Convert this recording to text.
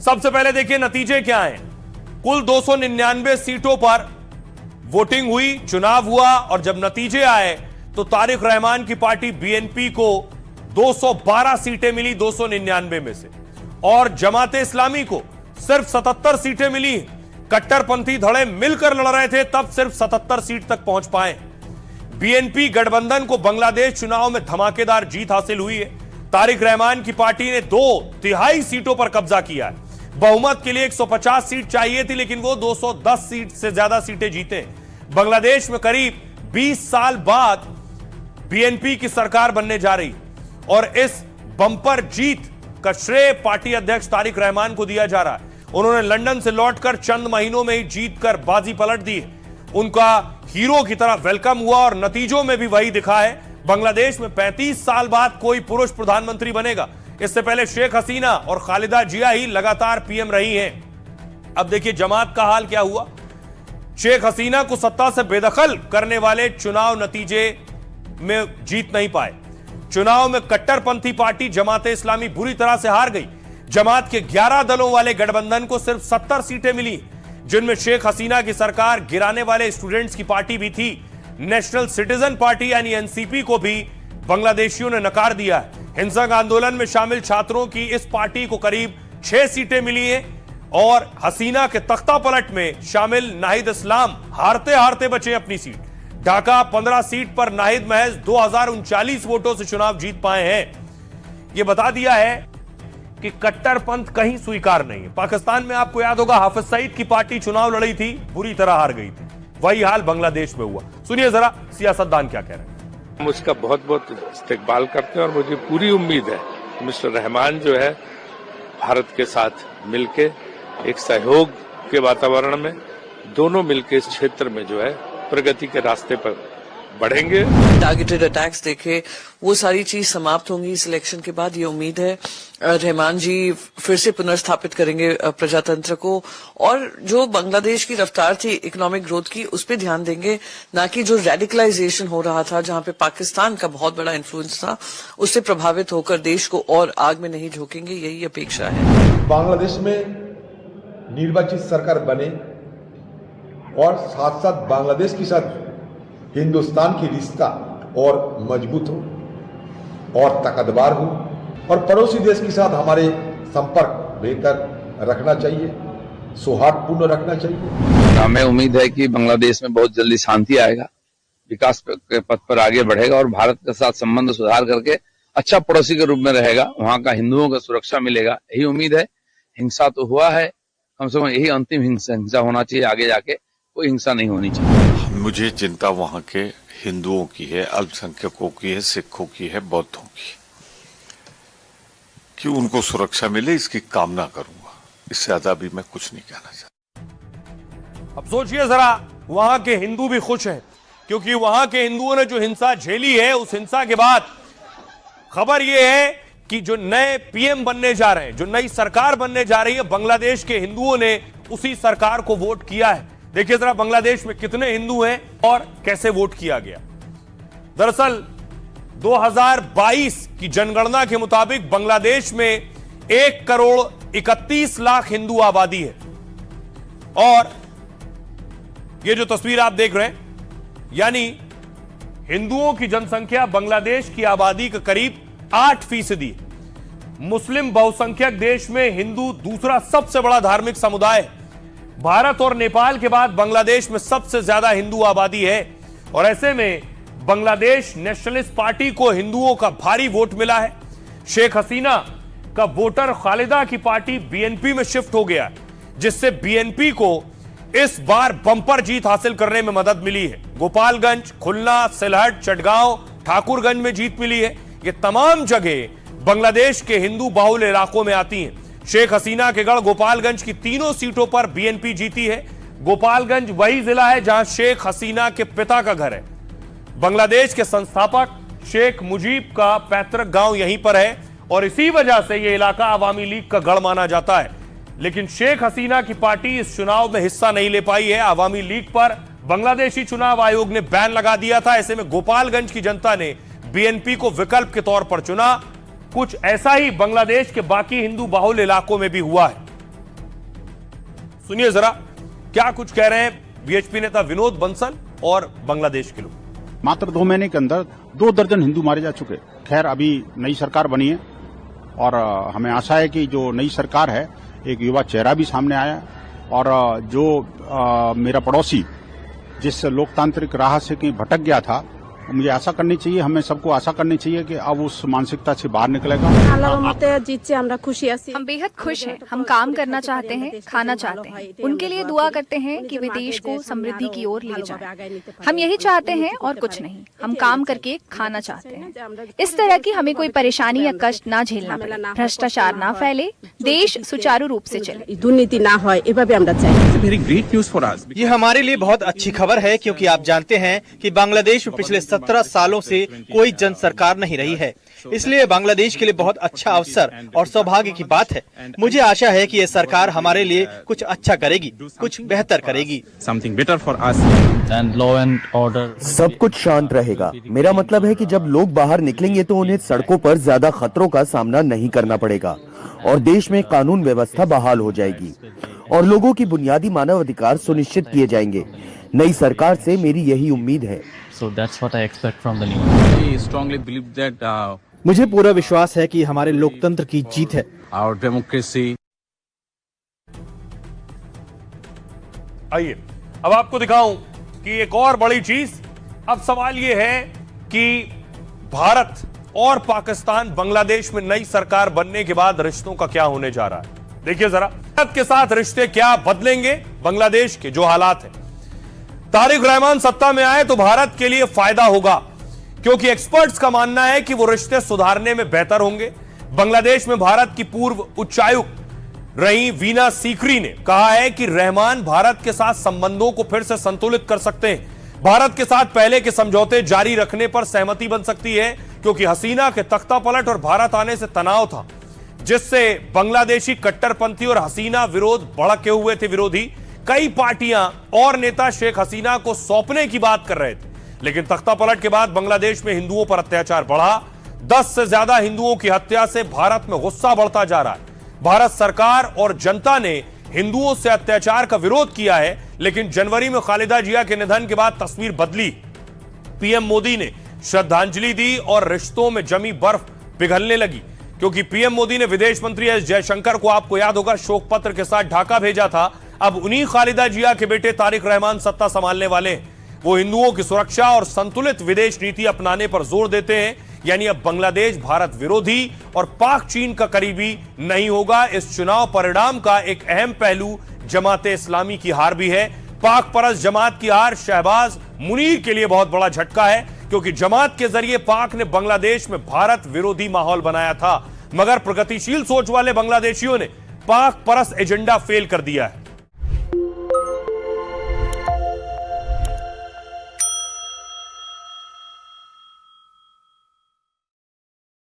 सबसे पहले देखिए नतीजे क्या हैं। कुल 299 सीटों पर वोटिंग हुई, चुनाव हुआ और जब नतीजे आए तो तारिक रहमान की पार्टी बीएनपी को 212 सीटें मिली 299 में से, और जमाते इस्लामी को सिर्फ 77 सीटें मिली। कट्टरपंथी धड़े मिलकर लड़ रहे थे तब सिर्फ 77 सीट तक पहुंच पाए। बीएनपी गठबंधन को बांग्लादेश चुनाव में धमाकेदार जीत हासिल हुई है। तारिक रहमान की पार्टी ने 2/3 सीटों पर कब्जा किया है। बहुमत के लिए 150 सीट चाहिए थी, लेकिन वो 210 सीट से ज्यादा सीटें जीते। बांग्लादेश में करीब 20 साल बाद बीएनपी की सरकार बनने जा रही और इस बंपर जीत का श्रेय पार्टी अध्यक्ष तारिक रहमान को दिया जा रहा है। उन्होंने लंदन से लौटकर चंद महीनों में ही जीत कर बाजी पलट दी है। उनका हीरो की तरह वेलकम हुआ और नतीजों में भी वही दिखा है। बांग्लादेश में 35 साल बाद कोई पुरुष प्रधानमंत्री बनेगा। इससे पहले शेख हसीना और खालिदा जिया ही लगातार पीएम रही हैं। अब देखिए जमात का हाल क्या हुआ। शेख हसीना को सत्ता से बेदखल करने वाले चुनाव नतीजे में जीत नहीं पाए। चुनाव में कट्टरपंथी पार्टी जमाते इस्लामी बुरी तरह से हार गई। जमात के 11 दलों वाले गठबंधन को सिर्फ 70 सीटें मिली, जिनमें शेख हसीना की सरकार गिराने वाले स्टूडेंट्स की पार्टी भी थी। नेशनल सिटीजन पार्टी यानी एनसीपी को भी बांग्लादेशियों ने नकार दिया है। हिंसक आंदोलन में शामिल छात्रों की इस पार्टी को करीब 6 सीटें मिली हैं और हसीना के तख्ता पलट में शामिल नाहिद इस्लाम हारते हारते बचे अपनी सीट। ढाका 15 सीट पर नाहिद महज 2039 वोटों से चुनाव जीत पाए हैं। यह बता दिया है कि कट्टरपंथ कहीं स्वीकार नहीं है। पाकिस्तान में आपको याद होगा हाफिज सईद की पार्टी चुनाव लड़ी थी, बुरी तरह हार गई थी। वही हाल बांग्लादेश में हुआ। सुनिए जरा सियासतदान क्या कह रहे हैं। हम उसका बहुत बहुत इस्तेकबाल करते हैं और मुझे पूरी उम्मीद है मिस्टर रहमान जो है भारत के साथ मिलके एक सहयोग के वातावरण में दोनों मिलके इस क्षेत्र में जो है प्रगति के रास्ते पर बढ़ेंगे। टारगेटेड अटैक्स देखे, वो सारी चीज समाप्त होंगी इस इलेक्शन के बाद। ये उम्मीद है रहमान जी फिर से पुनर्स्थापित करेंगे प्रजातंत्र को, और जो बांग्लादेश की रफ्तार थी इकोनॉमिक ग्रोथ की उस पर ध्यान देंगे, ना कि जो रेडिकलाइजेशन हो रहा था जहां पे पाकिस्तान का बहुत बड़ा इन्फ्लुएंस था, उससे प्रभावित होकर देश को और आग में नहीं झोंकेंगे। यही अपेक्षा है। बांग्लादेश में निर्वाचित सरकार बने और साथ साथ बांग्लादेश के साथ हिंदुस्तान की रिश्ता और मजबूत हो और ताकतवर हो, और पड़ोसी देश के साथ हमारे संपर्क बेहतर रखना चाहिए, सौहार्दपूर्ण रखना चाहिए। हमें उम्मीद है कि बांग्लादेश में बहुत जल्दी शांति आएगा, विकास के पथ पर आगे बढ़ेगा और भारत के साथ संबंध सुधार करके अच्छा पड़ोसी के रूप में रहेगा। वहाँ का हिंदुओं को सुरक्षा मिलेगा, यही उम्मीद है। हिंसा तो हुआ है, कम से कम यही अंतिम हिंसा होना चाहिए। आगे जाके कोई हिंसा नहीं होनी चाहिए। मुझे चिंता वहां के हिंदुओं की है, अल्पसंख्यकों की है, सिखों की है, बौद्धों की, कि उनको सुरक्षा मिले, इसकी कामना करूंगा। इससे ज्यादा भी मैं कुछ नहीं कहना चाहता। अब सोचिए जरा, वहां के हिंदू भी खुश हैं क्योंकि वहां के हिंदुओं ने जो हिंसा झेली है, उस हिंसा के बाद खबर यह है कि जो नए पीएम बनने जा रहे हैं, जो नई सरकार बनने जा रही है, बांग्लादेश के हिंदुओं ने उसी सरकार को वोट किया है। देखिए जरा बांग्लादेश में कितने हिंदू हैं और कैसे वोट किया गया। दरअसल 2022 की जनगणना के मुताबिक बांग्लादेश में 1,31,00,000 हिंदू आबादी है, और ये जो तस्वीर आप देख रहे हैं, यानी हिंदुओं की जनसंख्या बांग्लादेश की आबादी का करीब 8%। मुस्लिम बहुसंख्यक देश में हिंदू दूसरा सबसे बड़ा धार्मिक समुदाय है। भारत और नेपाल के बाद बांग्लादेश में सबसे ज्यादा हिंदू आबादी है, और ऐसे में बांग्लादेश नेशनलिस्ट पार्टी को हिंदुओं का भारी वोट मिला है। शेख हसीना का वोटर खालिदा की पार्टी बीएनपी में शिफ्ट हो गया, जिससे बीएनपी को इस बार बंपर जीत हासिल करने में मदद मिली है। गोपालगंज, खुलना, सिलहट, चटगांव, ठाकुरगंज में जीत मिली है। ये तमाम जगह बांग्लादेश के हिंदू बाहुल इलाकों में आती हैं। शेख हसीना के गढ़ गोपालगंज की तीनों सीटों पर बीएनपी जीती है। गोपालगंज वही जिला है जहां शेख हसीना के पिता का घर है। बांग्लादेश के संस्थापक शेख मुजीब का पैतृक गांव यहीं पर है, और इसी वजह से यह इलाका अवामी लीग का गढ़ माना जाता है। लेकिन शेख हसीना की पार्टी इस चुनाव में हिस्सा नहीं ले पाई है। अवामी लीग पर बांग्लादेशी चुनाव आयोग ने बैन लगा दिया था। ऐसे में गोपालगंज की जनता ने बीएनपी को विकल्प के तौर पर चुना। कुछ ऐसा ही बांग्लादेश के बाकी हिंदू बाहुल इलाकों में भी हुआ है। सुनिए जरा क्या कुछ कह रहे हैं बीएचपी नेता विनोद बंसल और बांग्लादेश के लोग। मात्र 2 महीने के अंदर 2 दर्जन हिंदू मारे जा चुके। खैर अभी नई सरकार बनी है और हमें आशा है कि जो नई सरकार है एक युवा चेहरा भी सामने आया और जो मेरा पड़ोसी जिस लोकतांत्रिक राह से कहीं भटक गया था, मुझे आशा करनी चाहिए, हमें सबको आशा करनी चाहिए कि अब उस मानसिकता से बाहर निकलेगा। हम बेहद खुश हैं। हम काम करना चाहते हैं, खाना चाहते हैं। उनके लिए दुआ करते हैं कि वे देश को समृद्धि की ओर ले जाएं। हम यही चाहते हैं और कुछ नहीं। हम काम करके खाना चाहते हैं। इस तरह की हमें कोई परेशानी या कष्ट ना झेलना पड़े, भ्रष्टाचार ना फैले, देश सुचारू रूप से चले। दुर्नीति ना हो, ये हमारे लिए बहुत अच्छी खबर है क्योंकि आप जानते हैं कि बांग्लादेश में पिछले 17 सालों से कोई जन सरकार नहीं रही है। इसलिए बांग्लादेश के लिए बहुत अच्छा अवसर और सौभाग्य की बात है। मुझे आशा है कि ये सरकार हमारे लिए कुछ अच्छा करेगी, कुछ बेहतर करेगी। Something better for us and law and order. सब कुछ शांत रहेगा। मेरा मतलब है कि जब लोग बाहर निकलेंगे तो उन्हें सड़कों पर ज्यादा खतरों का सामना नहीं करना पड़ेगा और देश में कानून व्यवस्था बहाल हो जाएगी और लोगों की बुनियादी मानव अधिकार सुनिश्चित किए जाएंगे। नई सरकार से मेरी यही उम्मीद है। So that's what I expect from the new. I strongly believe that मुझे पूरा विश्वास है कि हमारे लोकतंत्र की जीत है। our democracy. आइए अब आपको दिखाऊं कि एक और बड़ी चीज। अब सवाल यह है कि भारत और पाकिस्तान बांग्लादेश में नई सरकार बनने के बाद रिश्तों का क्या होने जा रहा है। देखिए जरा भारत के साथ रिश्ते क्या बदलेंगे बांग्लादेश के जो हालात है। तारिक रहमान सत्ता में आए तो भारत के लिए फायदा होगा क्योंकि एक्सपर्ट्स का मानना है कि वो रिश्ते सुधारने में बेहतर होंगे। बांग्लादेश में भारत की पूर्व उच्चायुक्त रही वीना सीकरी ने कहा है कि रहमान भारत के साथ संबंधों को फिर से संतुलित कर सकते हैं। भारत के साथ पहले के समझौते जारी रखने पर सहमति बन सकती है क्योंकि हसीना के तख्तापलट और भारत आने से तनाव था जिससे बांग्लादेशी कट्टरपंथी और हसीना विरोध भड़के हुए थे। विरोधी कई पार्टियां और नेता शेख हसीना को सौंपने की बात कर रहे थे, लेकिन तख्तापलट के बाद बांग्लादेश में हिंदुओं पर अत्याचार बढ़ा। 10 से ज्यादा हिंदुओं की हत्या से भारत में गुस्सा बढ़ता जा रहा है। भारत सरकार और जनता ने हिंदुओं से अत्याचार का विरोध किया है, लेकिन जनवरी में खालिदा जिया के निधन के बाद तस्वीर बदली। पीएम मोदी ने श्रद्धांजलि दी और रिश्तों में जमी बर्फ पिघलने लगी क्योंकि पीएम मोदी ने विदेश मंत्री एस जयशंकर को, आपको याद होगा, शोक पत्र के साथ ढाका भेजा था। अब उन्हीं खालिदा जिया के बेटे तारिक रहमान सत्ता संभालने वाले हैं। वो हिंदुओं की सुरक्षा और संतुलित विदेश नीति अपनाने पर जोर देते हैं। यानी अब बांग्लादेश भारत विरोधी और पाक चीन का करीबी नहीं होगा। इस चुनाव परिणाम का एक अहम पहलू जमाते इस्लामी की हार भी है। पाक परस्त जमात की हार शहबाज मुनीर के लिए बहुत बड़ा झटका है क्योंकि जमात के जरिए पाक ने बांग्लादेश में भारत विरोधी माहौल बनाया था, मगर प्रगतिशील सोच वाले बांग्लादेशियों ने पाक परस्त एजेंडा फेल कर दिया है।